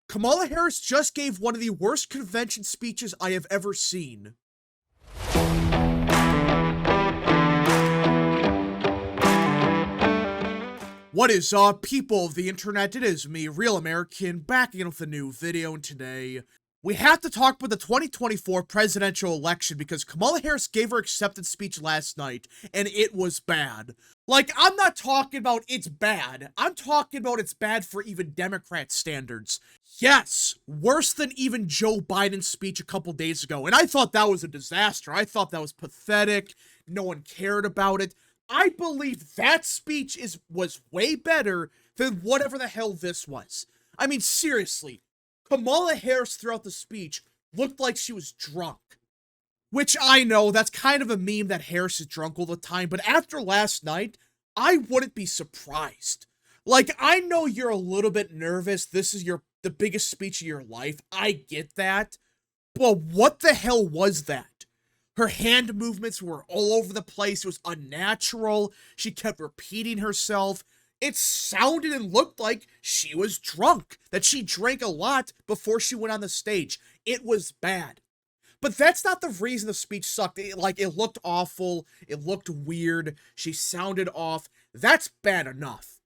Kamala Harris just gave one of the worst convention speeches I have ever seen. What is up, people of the internet? It is me, Real American, back again with a new video, and today we have to talk about the 2024 presidential election because Kamala Harris gave her acceptance speech last night, and it was bad. Like, I'm not talking about it's bad. I'm talking about it's bad for even Democrat standards. Yes, worse than even Joe Biden's speech a couple days ago, and I thought that was a disaster. I thought that was pathetic. No one cared about it. I believe that speech was way better than whatever the hell this was. I mean, seriously, Kamala Harris throughout the speech looked like she was drunk. Which I know, that's kind of a meme that Harris is drunk all the time, but after last night, I wouldn't be surprised. Like, I know you're a little bit nervous, this is the biggest speech of your life, I get that, but what the hell was that? Her hand movements were all over the place. It was unnatural. She kept repeating herself. It sounded and looked like she was drunk, that she drank a lot before she went on the stage. It was bad. But that's not the reason the speech sucked. It looked awful. It looked weird. She sounded off. That's bad enough.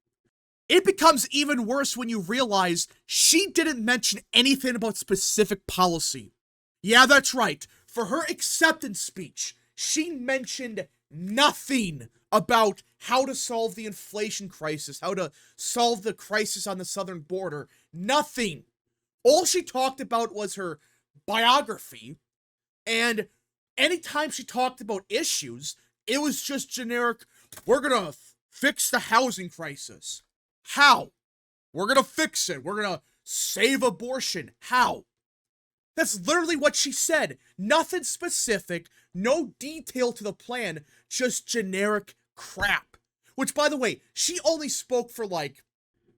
It becomes even worse when you realize she didn't mention anything about specific policy. Yeah, that's right. For her acceptance speech, she mentioned nothing about how to solve the inflation crisis, how to solve the crisis on the southern border. Nothing. All she talked about was her biography, and anytime she talked about issues, it was just generic, we're gonna fix the housing crisis. How? We're gonna fix it. We're gonna save abortion. How? That's literally what she said. Nothing specific, no detail to the plan, just generic crap. Which, by the way, she only spoke for like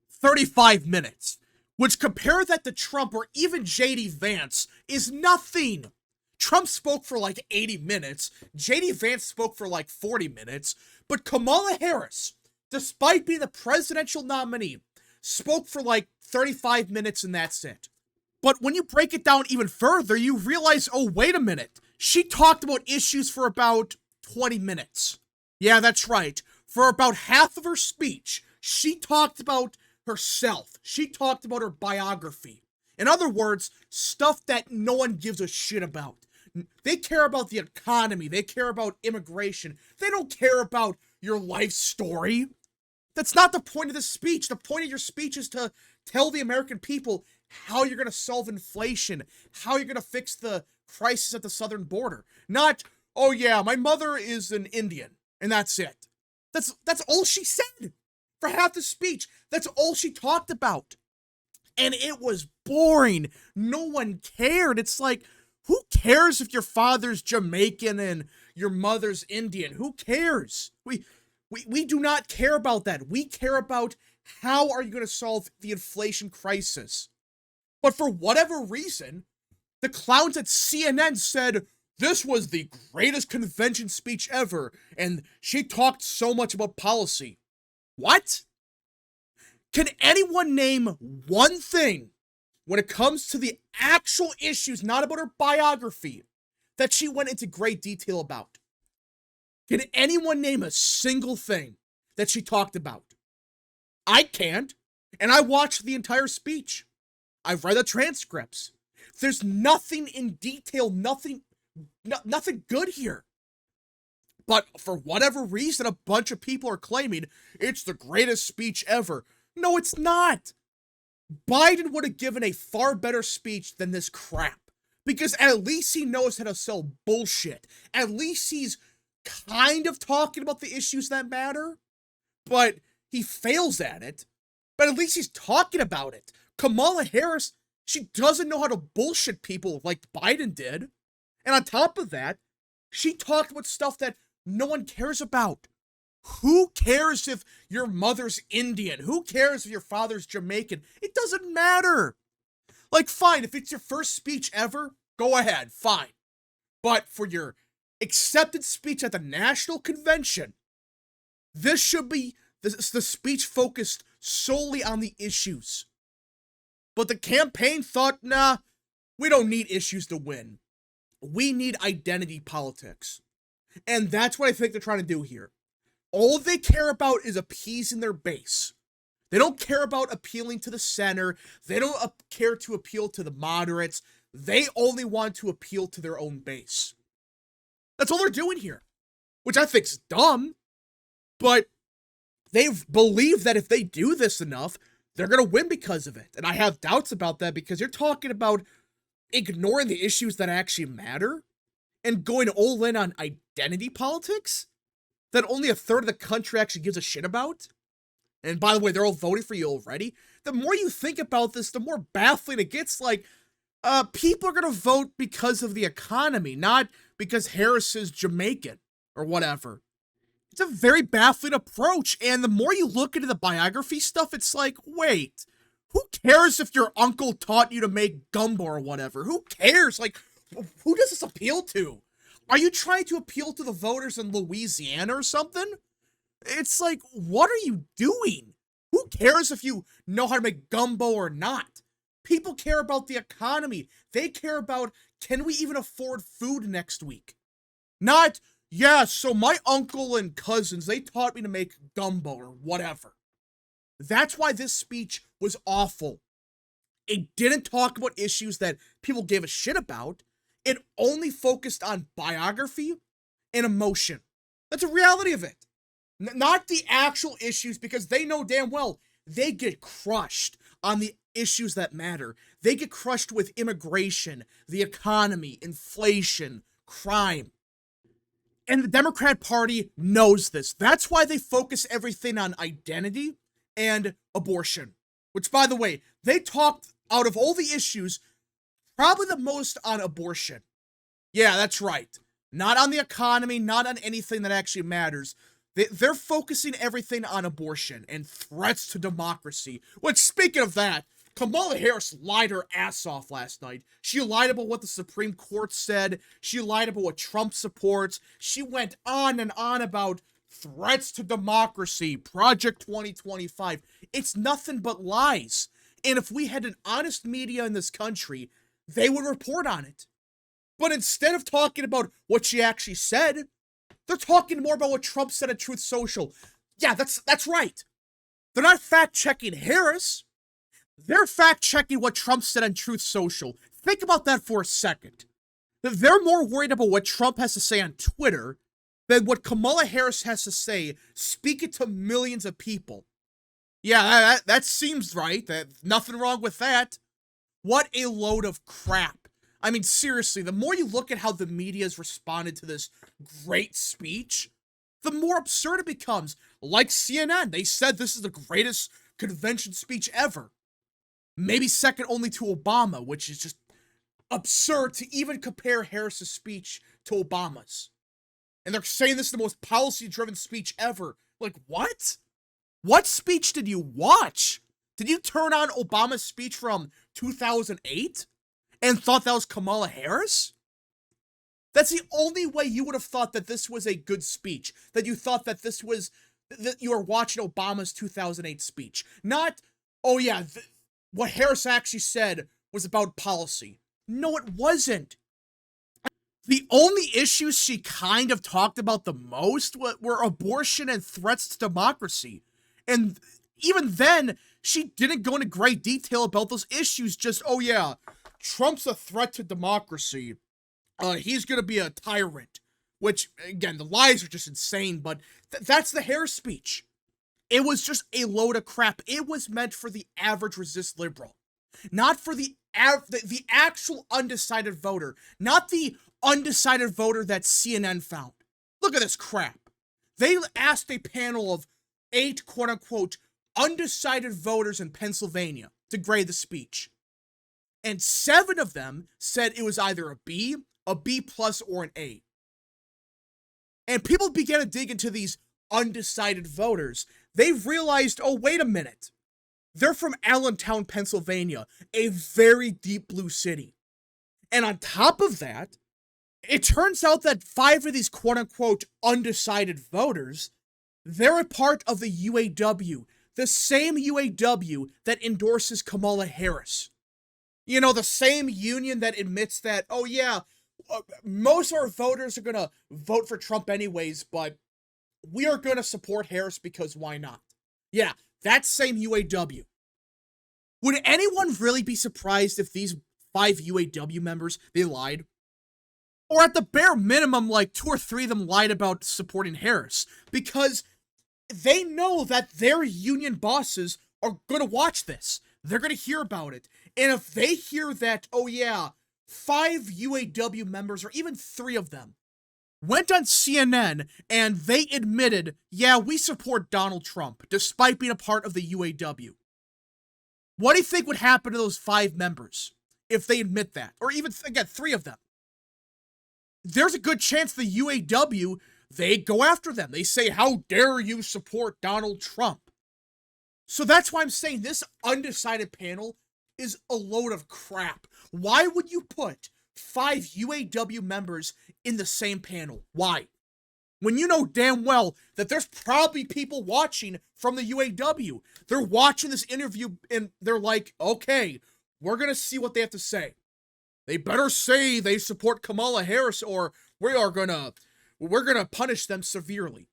35 minutes. Which, compare that to Trump or even J.D. Vance, is nothing. Trump spoke for like 80 minutes, J.D. Vance spoke for like 40 minutes, but Kamala Harris, despite being the presidential nominee, spoke for like 35 minutes and that's it. But when you break it down even further, you realize, oh, wait a minute. She talked about issues for about 20 minutes. Yeah, that's right. For about half of her speech, she talked about herself. She talked about her biography. In other words, stuff that no one gives a shit about. They care about the economy. They care about immigration. They don't care about your life story. That's not the point of this speech. The point of your speech is to tell the American people how you're going to solve inflation, how you're going to fix the crisis at the southern border. Not, oh yeah, my mother is an Indian, and that's it. That's all she said for half the speech. That's all she talked about. And it was boring. No one cared. It's like, who cares if your father's Jamaican and your mother's Indian? Who cares? We do not care about that. We care about how are you going to solve the inflation crisis. But for whatever reason, the clowns at CNN said this was the greatest convention speech ever, and she talked so much about policy. What? Can anyone name one thing when it comes to the actual issues, not about her biography, that she went into great detail about? Can anyone name a single thing that she talked about? I can't, and I watched the entire speech. I've read the transcripts. There's nothing in detail, nothing good here. But for whatever reason, a bunch of people are claiming it's the greatest speech ever. No, it's not. Biden would have given a far better speech than this crap. Because at least he knows how to sell bullshit. At least he's kind of talking about the issues that matter. But he fails at it. But at least he's talking about it. Kamala Harris, she doesn't know how to bullshit people like Biden did. And on top of that, she talked about stuff that no one cares about. Who cares if your mother's Indian? Who cares if your father's Jamaican? It doesn't matter. Like, fine, if it's your first speech ever, go ahead, fine. But for your acceptance speech at the national convention, this should be the speech focused solely on the issues. But the campaign thought, nah, we don't need issues to win. We need identity politics. And that's what I think they're trying to do here. All they care about is appeasing their base. They don't care about appealing to the center. They don't care to appeal to the moderates. They only want to appeal to their own base. That's all they're doing here, which I think's dumb. But they believe that if they do this enough, they're going to win because of it. And I have doubts about that because you're talking about ignoring the issues that actually matter and going all in on identity politics that only a third of the country actually gives a shit about. And by the way, they're all voting for you already. The more you think about this, the more baffling it gets. Like, people are going to vote because of the economy, not because Harris is Jamaican or whatever. It's a very baffling approach. And the more you look into the biography stuff, it's like, wait, who cares if your uncle taught you to make gumbo or whatever? Who cares? Like, who does this appeal to? Are you trying to appeal to the voters in Louisiana or something? It's like, what are you doing? Who cares if you know how to make gumbo or not? People care about the economy. They care about, can we even afford food next week? Not, yeah, so my uncle and cousins, they taught me to make gumbo or whatever. That's why this speech was awful. It didn't talk about issues that people gave a shit about. It only focused on biography and emotion. That's the reality of it. Not the actual issues, because they know damn well they get crushed on the issues that matter. They get crushed with immigration, the economy, inflation, crime. And the Democrat Party knows this. That's why they focus everything on identity and abortion. Which, by the way, they talked out of all the issues, probably the most on abortion. Yeah, that's right. Not on the economy, not on anything that actually matters. They're focusing everything on abortion and threats to democracy. Which, speaking of that, Kamala Harris lied her ass off last night. She lied about what the Supreme Court said. She lied about what Trump supports. She went on and on about threats to democracy, Project 2025. It's nothing but lies. And if we had an honest media in this country, they would report on it. But instead of talking about what she actually said, they're talking more about what Trump said at Truth Social. Yeah, that's right. They're not fact-checking Harris. They're fact-checking what Trump said on Truth Social. Think about that for a second. They're more worried about what Trump has to say on Twitter than what Kamala Harris has to say, speaking to millions of people. Yeah, that seems right. Nothing wrong with that. What a load of crap. I mean, seriously, the more you look at how the media has responded to this great speech, the more absurd it becomes. Like CNN, they said this is the greatest convention speech ever. Maybe second only to Obama, which is just absurd to even compare Harris's speech to Obama's. And they're saying this is the most policy-driven speech ever. Like, what? What speech did you watch? Did you turn on Obama's speech from 2008 and thought that was Kamala Harris? That's the only way you would have thought that this was a good speech. That you thought that this was, that you were watching Obama's 2008 speech. Not, oh yeah, what Harris actually said was about policy. No, it wasn't. The only issues she kind of talked about the most were abortion and threats to democracy. And even then, she didn't go into great detail about those issues. Just, oh yeah, Trump's a threat to democracy. He's going to be a tyrant. Which, again, the lies are just insane, but that's the Harris speech. It was just a load of crap. It was meant for the average resist liberal. Not for the actual undecided voter. Not the undecided voter that CNN found. Look at this crap. They asked a panel of 8 quote-unquote undecided voters in Pennsylvania to grade the speech. And 7 of them said it was either a B plus, or an A. And people began to dig into these undecided voters. They've realized, oh, wait a minute. They're from Allentown, Pennsylvania, a very deep blue city. And on top of that, it turns out that 5 of these quote-unquote undecided voters, they're a part of the UAW, the same UAW that endorses Kamala Harris. You know, the same union that admits that, oh yeah, most of our voters are gonna vote for Trump anyways, but we are gonna support Harris because why not? Yeah, that same UAW. Would anyone really be surprised if these 5 UAW members, they lied? Or at the bare minimum, like 2 or 3 of them lied about supporting Harris, because they know that their union bosses are going to watch this. They're going to hear about it. And if they hear that, oh yeah, 5 UAW members, or even 3 of them, went on CNN and they admitted, yeah, we support Donald Trump, despite being a part of the UAW. What do you think would happen to those 5 members if they admit that? Or even, again, 3 of them. There's a good chance the UAW, they go after them. They say, how dare you support Donald Trump? So that's why I'm saying this undecided panel is a load of crap. Why would you put 5 UAW members in the same panel? Why? When you know damn well that there's probably people watching from the UAW. They're watching this interview and they're like, okay, we're going to see what they have to say. They better say they support Kamala Harris or we're gonna punish them severely.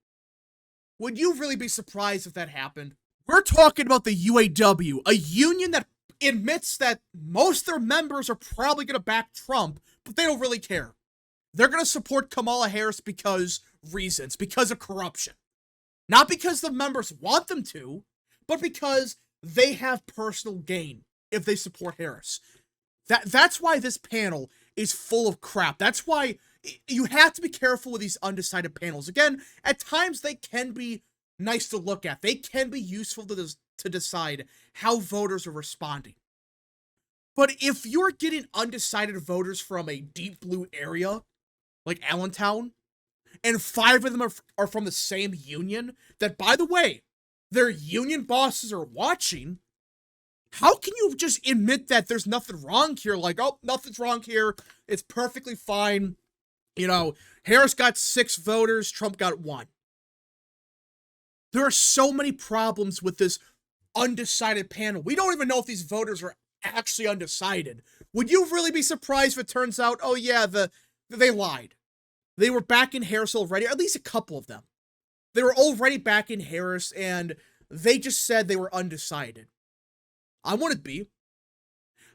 Would you really be surprised if that happened? We're talking about the UAW, a union that admits that most of their members are probably gonna back Trump, but they don't really care. They're gonna support Kamala Harris because of corruption. Not because the members want them to, but because they have personal gain if they support Harris. That's why this panel is full of crap. That's why you have to be careful with these undecided panels. Again, at times they can be nice to look at. They can be useful to decide how voters are responding. But if you're getting undecided voters from a deep blue area, like Allentown, and 5 of them are from the same union, that, by the way, their union bosses are watching, how can you just admit that there's nothing wrong here? Like, oh, nothing's wrong here. It's perfectly fine. You know, Harris got 6 voters. Trump got 1. There are so many problems with this undecided panel. We don't even know if these voters are actually undecided. Would you really be surprised if it turns out, oh yeah, they lied? They were backing Harris already, or at least a couple of them. They were already backing Harris, and they just said they were undecided. I wouldn't be.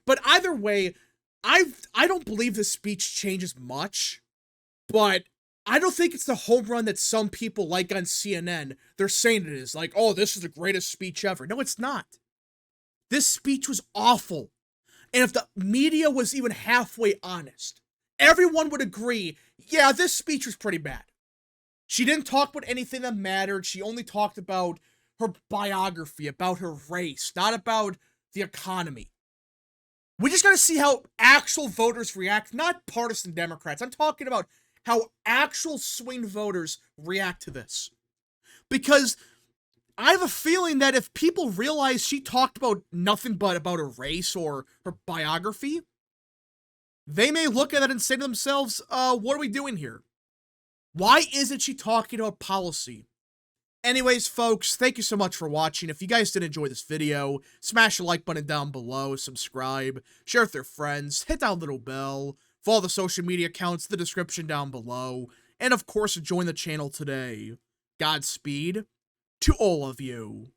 But either way, I don't believe this speech changes much, but I don't think it's the home run that some people like on CNN, they're saying it is. Like, oh, this is the greatest speech ever. No, it's not. This speech was awful. And if the media was even halfway honest, everyone would agree, yeah, this speech was pretty bad. She didn't talk about anything that mattered. She only talked about her biography, about her race, not about the economy. We just gotta see how actual voters react, not partisan Democrats. I'm talking about how actual swing voters react to this. Because I have a feeling that if people realize she talked about nothing but about her race or her biography, they may look at it and say to themselves, what are we doing here? Why isn't she talking about policy? Anyways, folks, thank you so much for watching. If you guys did enjoy this video, smash the like button down below, subscribe, share with your friends, hit that little bell, follow the social media accounts in the description down below, and of course, join the channel today. Godspeed to all of you.